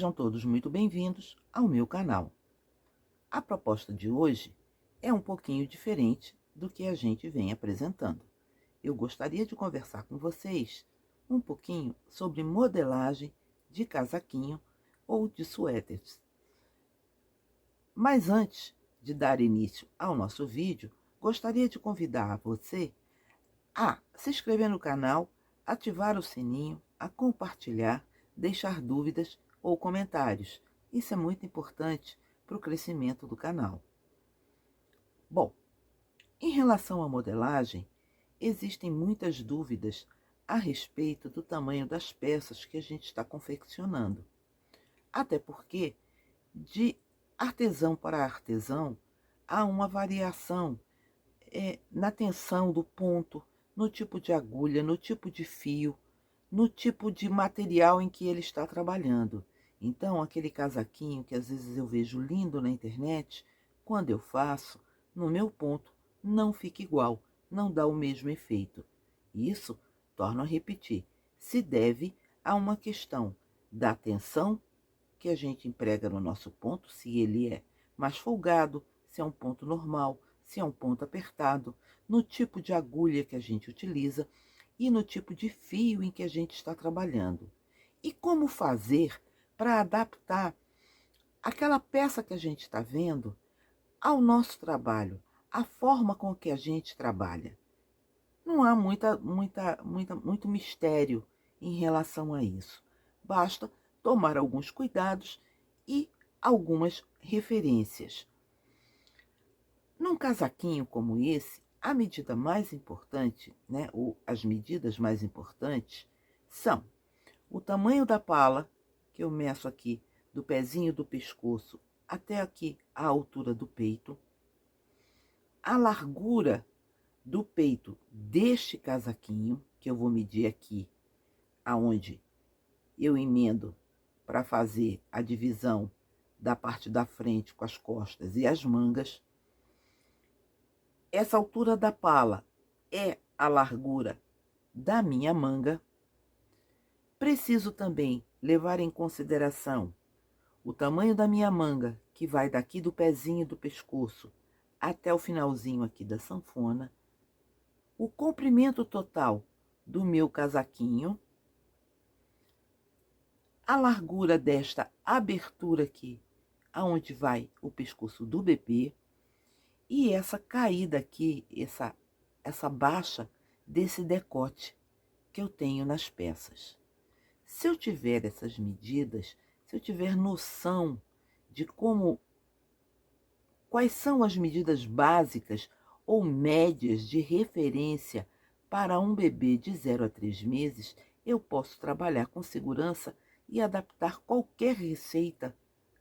Sejam todos muito bem-vindos ao meu canal. A proposta de hoje é um pouquinho diferente do que a gente vem apresentando. Eu gostaria de conversar com vocês um pouquinho sobre modelagem de casaquinho ou de suéteres. Mas antes de dar início ao nosso vídeo, gostaria de convidar você a se inscrever no canal, ativar o sininho, a compartilhar, deixar dúvidas ou comentários. Isso é muito importante para o crescimento do canal. Bom, em relação à modelagem, existem muitas dúvidas a respeito do tamanho das peças que a gente está confeccionando. Até porque, de artesão para artesão, há uma variação na tensão do ponto, no tipo de agulha, no tipo de fio, no tipo de material em que ele está trabalhando. Então, aquele casaquinho que às vezes eu vejo lindo na internet, quando eu faço, no meu ponto, não fica igual, não dá o mesmo efeito. Isso, torno a repetir, se deve a uma questão da tensão que a gente emprega no nosso ponto, se ele é mais folgado, se é um ponto normal, se é um ponto apertado, no tipo de agulha que a gente utiliza e no tipo de fio em que a gente está trabalhando. E como fazer para adaptar aquela peça que a gente está vendo ao nosso trabalho, a forma com que a gente trabalha. Não há muito mistério em relação a isso. Basta tomar alguns cuidados e algumas referências. Num casaquinho como esse, a medida mais importante, ou as medidas mais importantes, são o tamanho da pala, que eu meço aqui do pezinho do pescoço até aqui a altura do peito, a largura do peito deste casaquinho, que eu vou medir aqui, aonde eu emendo para fazer a divisão da parte da frente com as costas e as mangas. Essa altura da pala é a largura da minha manga. Preciso também levar em consideração o tamanho da minha manga, que vai daqui do pezinho do pescoço até o finalzinho aqui da sanfona, o comprimento total do meu casaquinho, a largura desta abertura aqui, aonde vai o pescoço do bebê, e essa caída aqui, essa baixa desse decote que eu tenho nas peças. Se eu tiver essas medidas, se eu tiver noção de quais são as medidas básicas ou médias de referência para um bebê de 0 a 3 meses, eu posso trabalhar com segurança e adaptar qualquer receita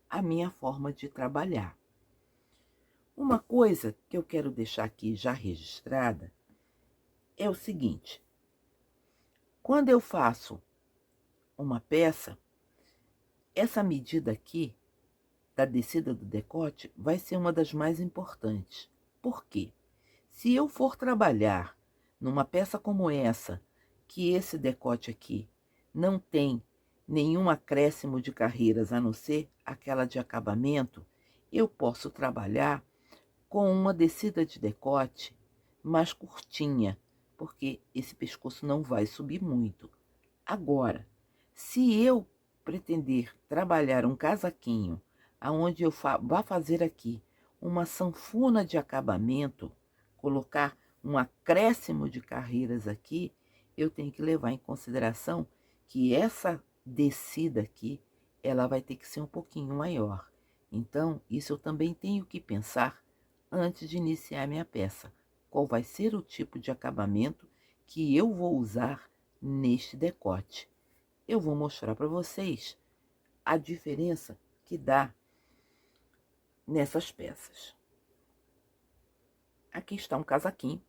à minha forma de trabalhar. Uma coisa que eu quero deixar aqui já registrada é o seguinte: quando eu faço uma peça, essa medida aqui da descida do decote vai ser uma das mais importantes. Por quê? Se eu for trabalhar numa peça como essa, que esse decote aqui não tem nenhum acréscimo de carreiras, a não ser aquela de acabamento, eu posso trabalhar com uma descida de decote mais curtinha, porque esse pescoço não vai subir muito. Agora, se eu pretender trabalhar um casaquinho, aonde eu vá fazer aqui uma sanfona de acabamento, colocar um acréscimo de carreiras aqui, eu tenho que levar em consideração que essa descida aqui, ela vai ter que ser um pouquinho maior. Então, isso eu também tenho que pensar antes de iniciar minha peça. Qual vai ser o tipo de acabamento que eu vou usar neste decote? Eu vou mostrar para vocês a diferença que dá nessas peças. Aqui está um casaquinho.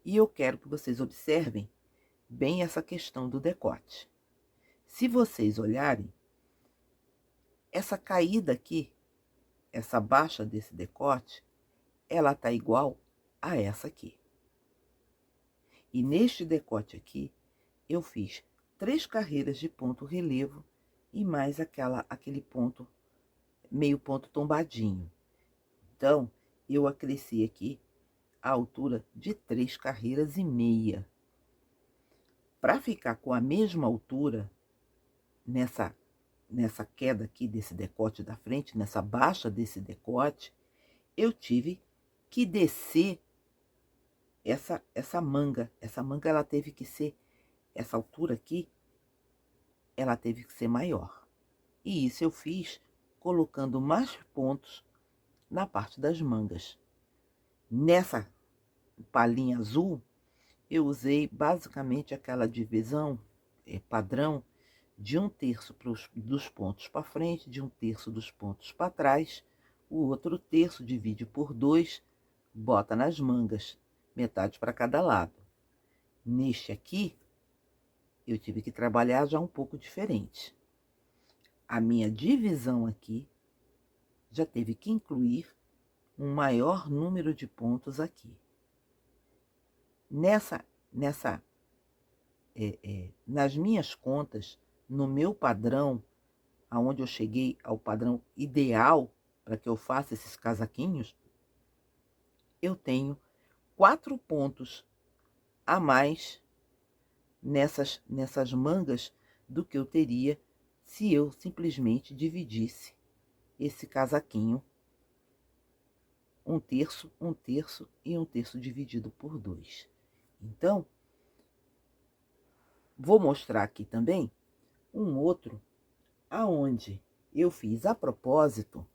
E eu quero que vocês observem bem essa questão do decote. Se vocês olharem, essa caída aqui, essa baixa desse decote, ela tá igual a essa aqui. E neste decote aqui, eu fiz 3 carreiras de ponto relevo e mais aquele ponto, meio ponto tombadinho. Então, eu acresci aqui a altura de 3 carreiras e meia. Para ficar com a mesma altura, nessa queda aqui desse decote da frente, nessa baixa desse decote, eu tive que descer essa manga. Essa manga, ela teve que ser, essa altura aqui, ela teve que ser maior. E isso eu fiz colocando mais pontos na parte das mangas. Nessa palhinha azul, eu usei basicamente aquela divisão padrão de 1/3 dos pontos para frente, de 1/3 dos pontos para trás. O outro terço divide por 2, bota nas mangas, metade para cada lado. Neste aqui, eu tive que trabalhar já um pouco diferente. A minha divisão aqui já teve que incluir um maior número de pontos aqui. Nas minhas contas, no meu padrão, aonde eu cheguei ao padrão ideal para que eu faça esses casaquinhos, eu tenho 4 pontos a mais nessas mangas do que eu teria se eu simplesmente dividisse esse casaquinho 1/3, 1/3 e 1/3 dividido por 2. Então, vou mostrar aqui também um outro aonde eu fiz a propósito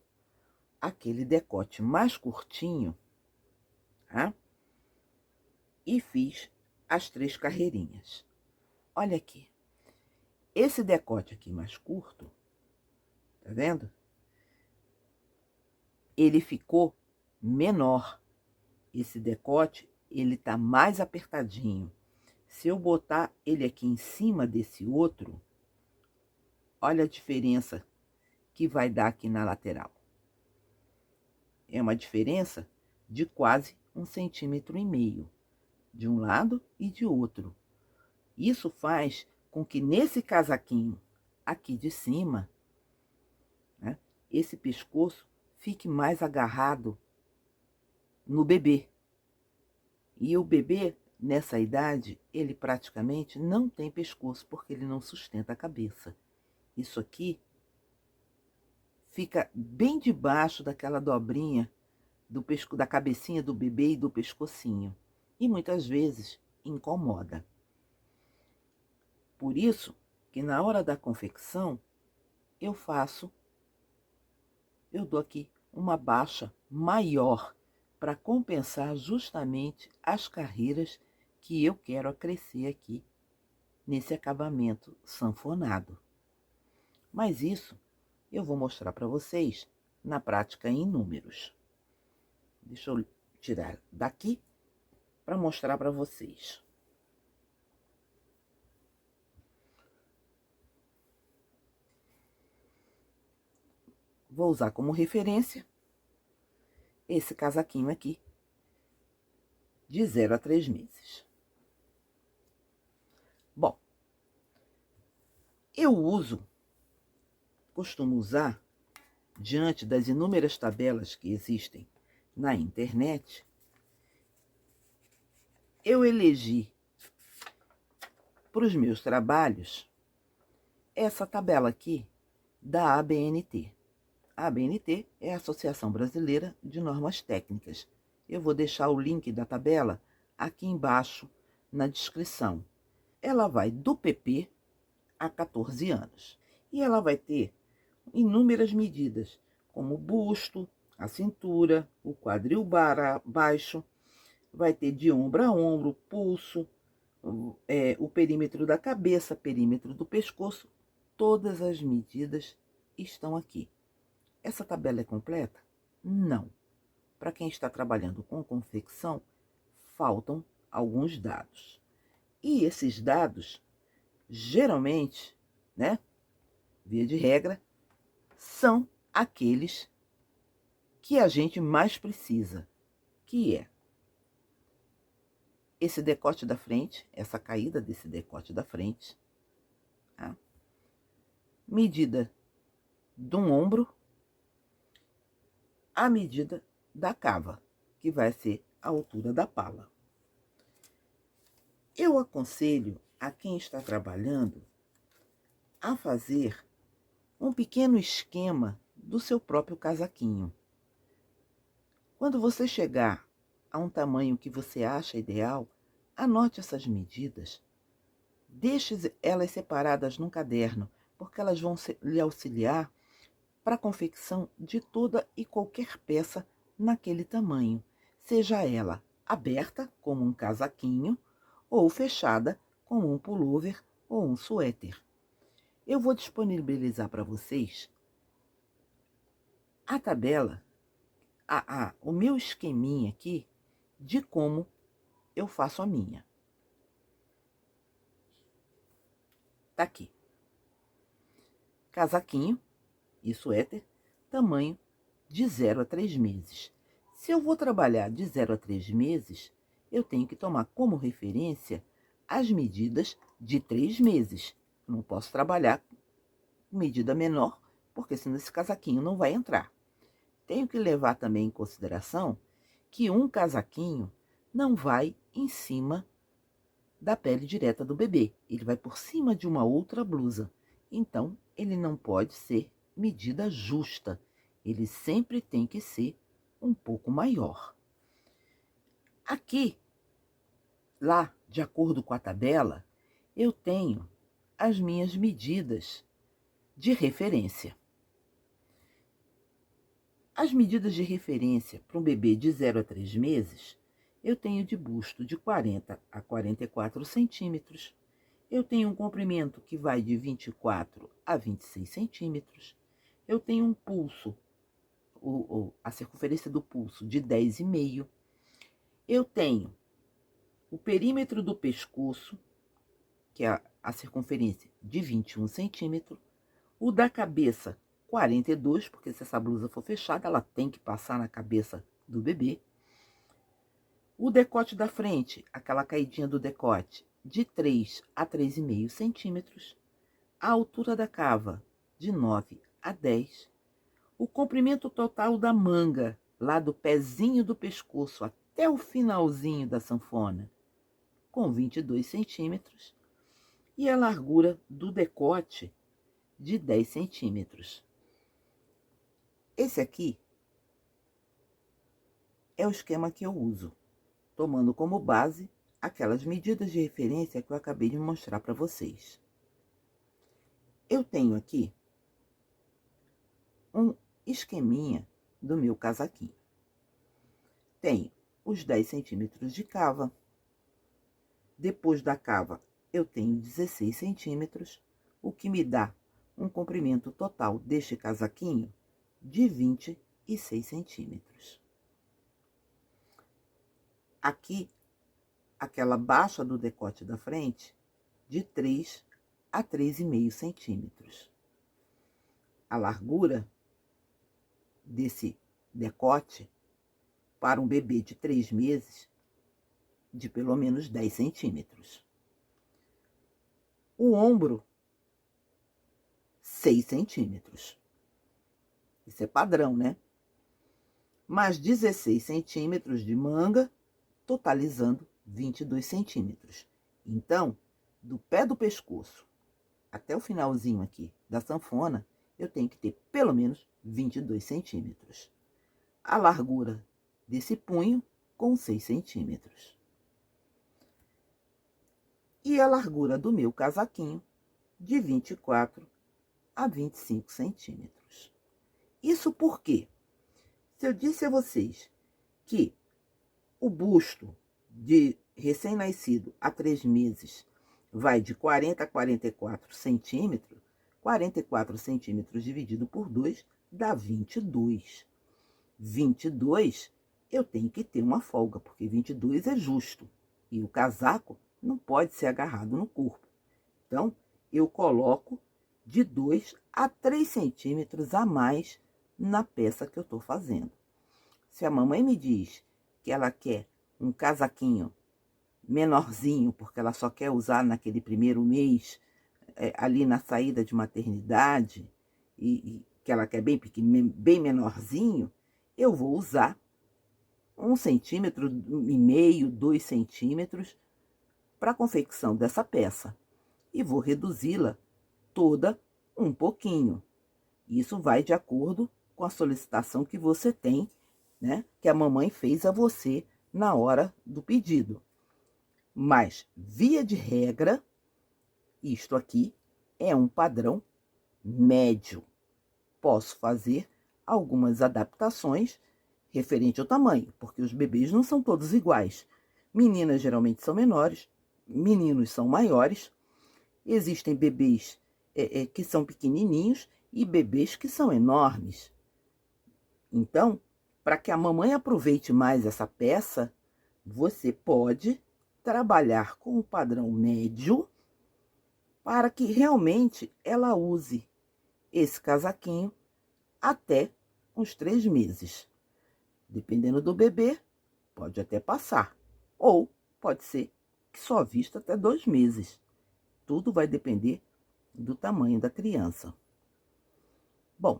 aquele decote mais curtinho, tá? E fiz as 3 carreirinhas. Olha aqui. Esse decote aqui mais curto, tá vendo? Ele ficou menor. Esse decote, ele tá mais apertadinho. Se eu botar ele aqui em cima desse outro, olha a diferença que vai dar aqui na lateral. É uma diferença de quase 1,5 cm, de um lado e de outro. Isso faz com que nesse casaquinho aqui de cima, né, esse pescoço fique mais agarrado no bebê. E o bebê, nessa idade, ele praticamente não tem pescoço, porque ele não sustenta a cabeça. Isso aqui fica bem debaixo daquela dobrinha da cabecinha do bebê e do pescocinho. E muitas vezes incomoda. Por isso que na hora da confecção, eu dou aqui uma baixa maior para compensar justamente as carreiras que eu quero acrescer aqui nesse acabamento sanfonado. Mas isso eu vou mostrar para vocês na prática em números. Deixa eu tirar daqui para mostrar para vocês. Vou usar como referência esse casaquinho aqui, de 0 a 3 meses. Bom, eu costumo usar, diante das inúmeras tabelas que existem na internet, eu elegi para os meus trabalhos essa tabela aqui da ABNT. A ABNT é a Associação Brasileira de Normas Técnicas. Eu vou deixar o link da tabela aqui embaixo na descrição. Ela vai do PP a 14 anos. E ela vai ter inúmeras medidas, como o busto, a cintura, o quadril baixo, vai ter de ombro a ombro, pulso, o perímetro da cabeça, perímetro do pescoço. Todas as medidas estão aqui. Essa tabela é completa? Não. Para quem está trabalhando com confecção, faltam alguns dados. E esses dados, geralmente, né, via de regra, são aqueles que a gente mais precisa, que é esse decote da frente, essa caída desse decote da frente, tá? Medida do ombro, a medida da cava, que vai ser a altura da pala. Eu aconselho a quem está trabalhando a fazer um pequeno esquema do seu próprio casaquinho. Quando você chegar a um tamanho que você acha ideal, anote essas medidas, deixe elas separadas num caderno, porque elas vão lhe auxiliar para a confecção de toda e qualquer peça naquele tamanho, seja ela aberta, como um casaquinho, ou fechada, como um pullover ou um suéter. Eu vou disponibilizar para vocês a tabela, o meu esqueminha aqui, de como eu faço a minha. Tá aqui. Casaquinho e suéter, tamanho de 0 a 3 meses. Se eu vou trabalhar de 0 a 3 meses, eu tenho que tomar como referência as medidas de 3 meses. Eu não posso trabalhar com medida menor, porque senão esse casaquinho não vai entrar. Tenho que levar também em consideração que um casaquinho não vai em cima da pele direta do bebê. Ele vai por cima de uma outra blusa. Então, ele não pode ser medida justa. Ele sempre tem que ser um pouco maior. Aqui, lá, de acordo com a tabela, eu tenho as minhas medidas de referência. As medidas de referência para um bebê de 0 a 3 meses, eu tenho de busto de 40 a 44 centímetros. Eu tenho um comprimento que vai de 24 a 26 centímetros. Eu tenho um pulso, a circunferência do pulso de 10,5. Eu tenho o perímetro do pescoço, que é a circunferência de 21 centímetros. O da cabeça, 42, porque se essa blusa for fechada, ela tem que passar na cabeça do bebê. O decote da frente, aquela caidinha do decote, de 3 a 3,5 centímetros. A altura da cava, de 9 a 10. O comprimento total da manga, lá do pezinho do pescoço até o finalzinho da sanfona, com 22 centímetros. E a largura do decote, de 10 centímetros. Esse aqui é o esquema que eu uso, tomando como base aquelas medidas de referência que eu acabei de mostrar para vocês. Eu tenho aqui um esqueminha do meu casaquinho. Tenho os 10 centímetros de cava. Depois da cava, eu tenho 16 centímetros, o que me dá um comprimento total deste casaquinho de 26 centímetros. Aqui, aquela baixa do decote da frente, de 3 a 3,5 centímetros. A largura desse decote para um bebê de 3 meses, de pelo menos 10 centímetros. O ombro, 6 centímetros. Isso é padrão, né? Mais 16 centímetros de manga, totalizando 22 centímetros. Então, do pé do pescoço até o finalzinho aqui da sanfona, eu tenho que ter pelo menos 22 centímetros. A largura desse punho, com 6 centímetros. E a largura do meu casaquinho, de 24 a 25 centímetros. Isso porque, se eu disse a vocês que o busto de recém-nascido a 3 meses vai de 40 a 44 centímetros, 44 centímetros dividido por 2 dá 22. 22, eu tenho que ter uma folga, porque 22 é justo. E o casaco não pode ser agarrado no corpo. Então, eu coloco de 2 a 3 centímetros a mais na peça que eu estou fazendo. Se a mamãe me diz que ela quer um casaquinho menorzinho, porque ela só quer usar naquele primeiro mês ali na saída de maternidade, e que ela quer bem pequeno, bem menorzinho, eu vou usar 1,5 cm, 2 centímetros para a confecção dessa peça. E vou reduzi-la toda um pouquinho. Isso vai de acordo com a solicitação que você tem, né? Que a mamãe fez a você na hora do pedido. Mas, via de regra, isto aqui é um padrão médio. Posso fazer algumas adaptações referente ao tamanho, porque os bebês não são todos iguais. Meninas geralmente são menores, meninos são maiores. Existem bebês que são pequenininhos e bebês que são enormes. Então, para que a mamãe aproveite mais essa peça, você pode trabalhar com o padrão médio para que realmente ela use esse casaquinho até uns 3 meses. Dependendo do bebê, pode até passar. Ou pode ser que só vista até 2 meses. Tudo vai depender do tamanho da criança. Bom,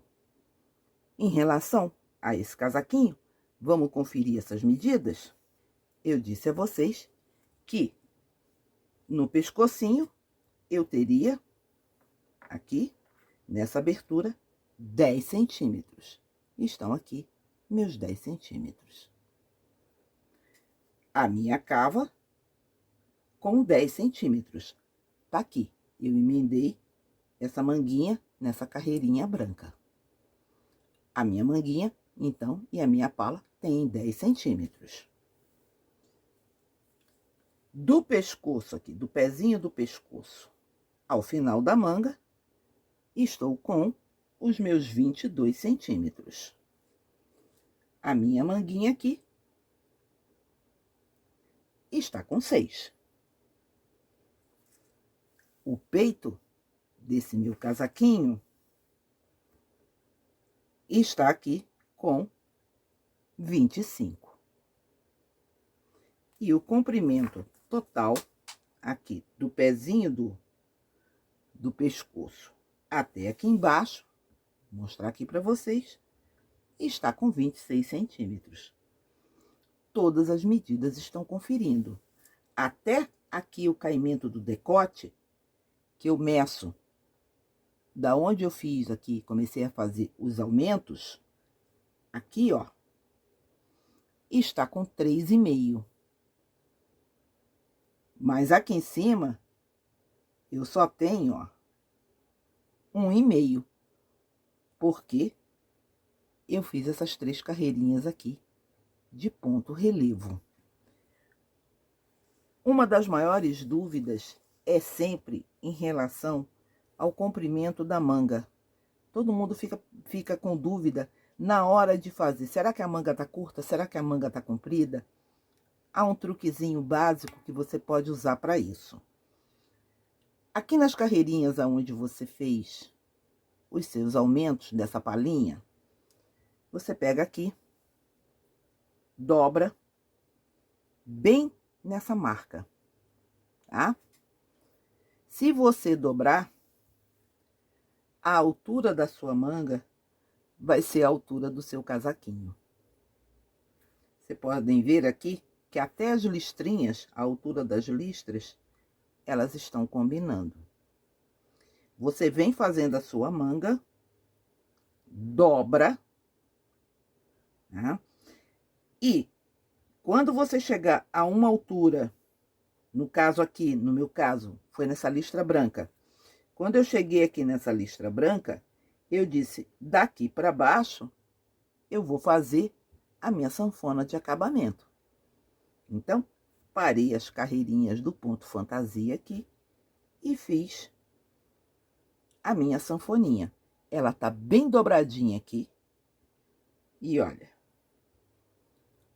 em relação a esse casaquinho, vamos conferir essas medidas? Eu disse a vocês que no pescocinho eu teria aqui, nessa abertura, 10 centímetros. Estão aqui meus 10 centímetros. A minha cava com 10 centímetros. Tá aqui. Eu emendei essa manguinha nessa carreirinha branca. A minha manguinha, então, e a minha pala tem 10 centímetros. Do pescoço aqui, do pezinho do pescoço ao final da manga, estou com os meus 22 centímetros. A minha manguinha aqui está com 6. O peito desse meu casaquinho está aqui com 25. E o comprimento total aqui do pezinho do pescoço até aqui embaixo, vou mostrar aqui para vocês, está com 26 centímetros. Todas as medidas estão conferindo. Até aqui o caimento do decote, que eu meço da onde eu fiz aqui, comecei a fazer os aumentos, aqui, ó, está com 3,5. Mas aqui em cima, eu só tenho, ó, 1,5. Porque eu fiz essas 3 carreirinhas aqui de ponto relevo. Uma das maiores dúvidas é sempre em relação ao comprimento da manga. Todo mundo fica com dúvida na hora de fazer. Será que a manga tá curta? Será que a manga tá comprida? Há um truquezinho básico que você pode usar para isso. Aqui nas carreirinhas aonde você fez os seus aumentos dessa palinha, você pega aqui, dobra bem nessa marca, tá? Se você dobrar, a altura da sua manga vai ser a altura do seu casaquinho. Vocês podem ver aqui que até as listrinhas, a altura das listras, elas estão combinando. Você vem fazendo a sua manga, dobra, tá? E quando você chegar a uma altura, no caso aqui, no meu caso, foi nessa listra branca. Quando eu cheguei aqui nessa listra branca, eu disse, daqui para baixo, eu vou fazer a minha sanfona de acabamento. Então, parei as carreirinhas do ponto fantasia aqui e fiz a minha sanfoninha. Ela tá bem dobradinha aqui. E olha,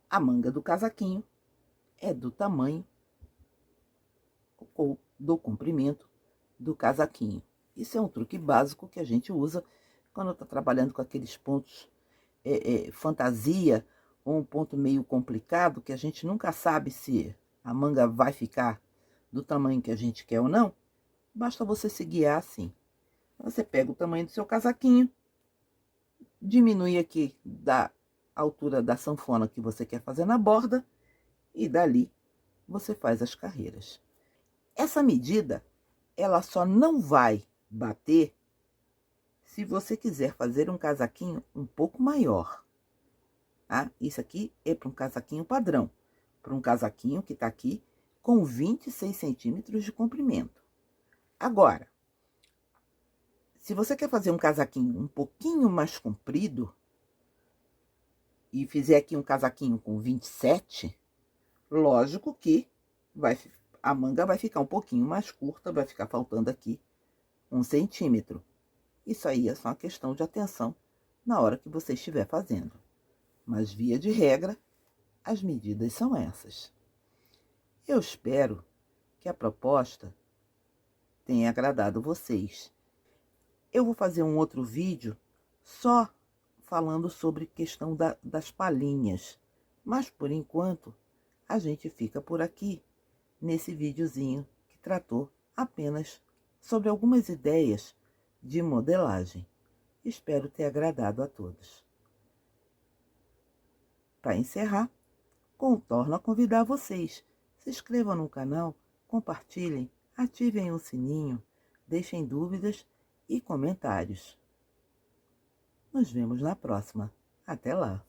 a manga do casaquinho é do tamanho ou do comprimento do casaquinho. Isso é um truque básico que a gente usa quando tá trabalhando com aqueles pontos fantasia, ou um ponto meio complicado, que a gente nunca sabe se a manga vai ficar do tamanho que a gente quer ou não. basta você se guiar assim. Você pega o tamanho do seu casaquinho, diminui aqui da altura da sanfona que você quer fazer na borda e dali você faz as carreiras. Essa medida, ela só não vai bater se você quiser fazer um casaquinho um pouco maior, tá? Isso aqui é para um casaquinho padrão, para um casaquinho que tá aqui com 26 centímetros de comprimento. Agora, se você quer fazer um casaquinho um pouquinho mais comprido e fizer aqui um casaquinho com 27, lógico que a manga vai ficar um pouquinho mais curta, vai ficar faltando aqui 1 centímetro. Isso aí é só uma questão de atenção na hora que você estiver fazendo. Mas, via de regra, as medidas são essas. Eu espero que a proposta tenha agradado vocês. Eu vou fazer um outro vídeo só falando sobre questão das palhinhas. Mas, por enquanto, a gente fica por aqui, nesse videozinho que tratou apenas sobre algumas ideias de modelagem. Espero ter agradado a todos. Para encerrar, torno a convidar vocês. Se inscrevam no canal, compartilhem, ativem o sininho, deixem dúvidas e comentários. Nos vemos na próxima. Até lá!